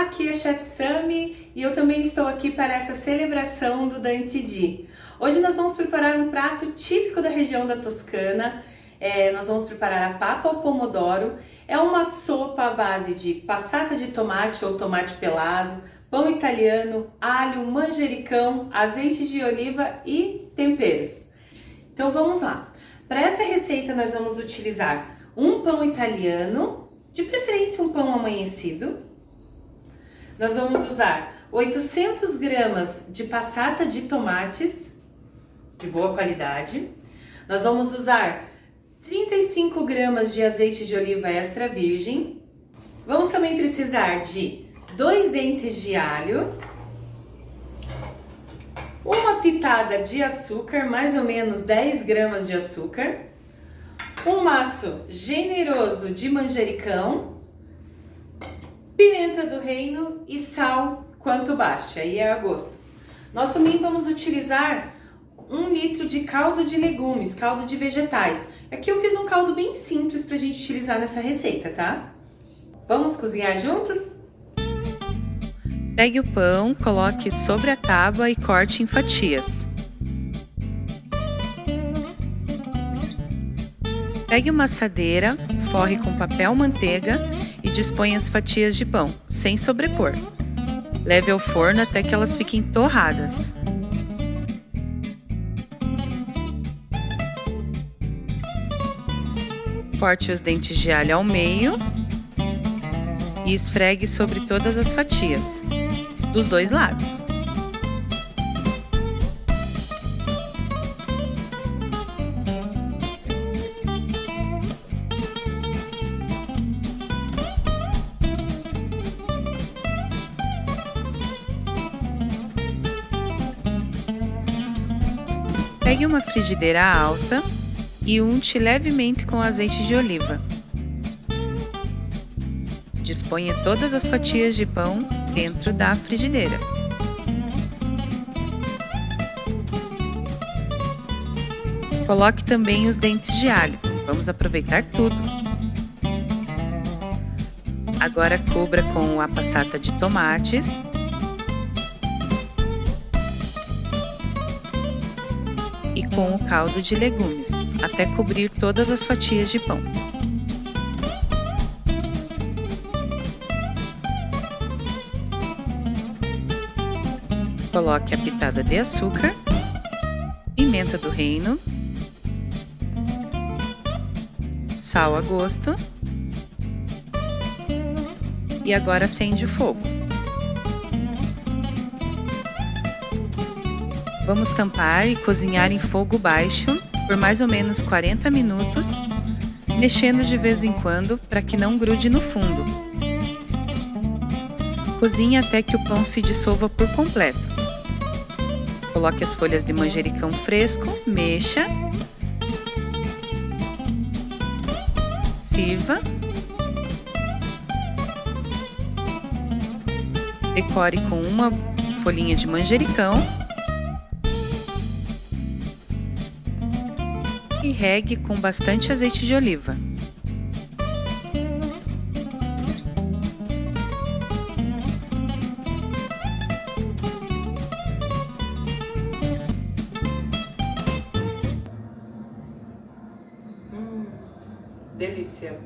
aqui é a Chef Sami e eu também estou aqui para essa celebração do Dante Di. Hoje nós vamos preparar um prato típico da região da Toscana. Nós vamos preparar a papa ao pomodoro. É uma sopa à base de passata de tomate ou tomate pelado, pão italiano, alho, manjericão, azeite de oliva e temperos. Então vamos lá. Para essa receita nós vamos utilizar um pão italiano, de preferência um pão amanhecido. Nós vamos usar 800 gramas de passata de tomates de boa qualidade. Nós vamos usar 35 gramas de azeite de oliva extra virgem. Vamos também precisar de 2 dentes de alho, uma pitada de açúcar, mais ou menos 10 gramas de açúcar, um maço generoso de manjericão, pimenta do reino e sal quanto baixa, aí é a gosto. Nós também vamos utilizar 1 litro de caldo de legumes, caldo de vegetais. Aqui eu fiz um caldo bem simples pra gente utilizar nessa receita, tá? Vamos cozinhar juntos? Pegue o pão, coloque sobre a tábua e corte em fatias. Pegue uma assadeira, forre com papel manteiga e disponha as fatias de pão, sem sobrepor. Leve ao forno até que elas fiquem torradas. Corte os dentes de alho ao meio e esfregue sobre todas as fatias, dos dois lados. Pegue uma frigideira alta e unte levemente com azeite de oliva. Disponha todas as fatias de pão dentro da frigideira. Coloque também os dentes de alho. Vamos aproveitar tudo. Agora cubra com a passata de tomates. E com o caldo de legumes, até cobrir todas as fatias de pão. Coloque a pitada de açúcar, pimenta do reino, sal a gosto e agora acende o fogo. Vamos tampar e cozinhar em fogo baixo por mais ou menos 40 minutos, mexendo de vez em quando para que não grude no fundo. Cozinhe até que o pão se dissolva por completo. Coloque as folhas de manjericão fresco, mexa, sirva, decore com uma folhinha de manjericão e regue com bastante azeite de oliva. Delícia!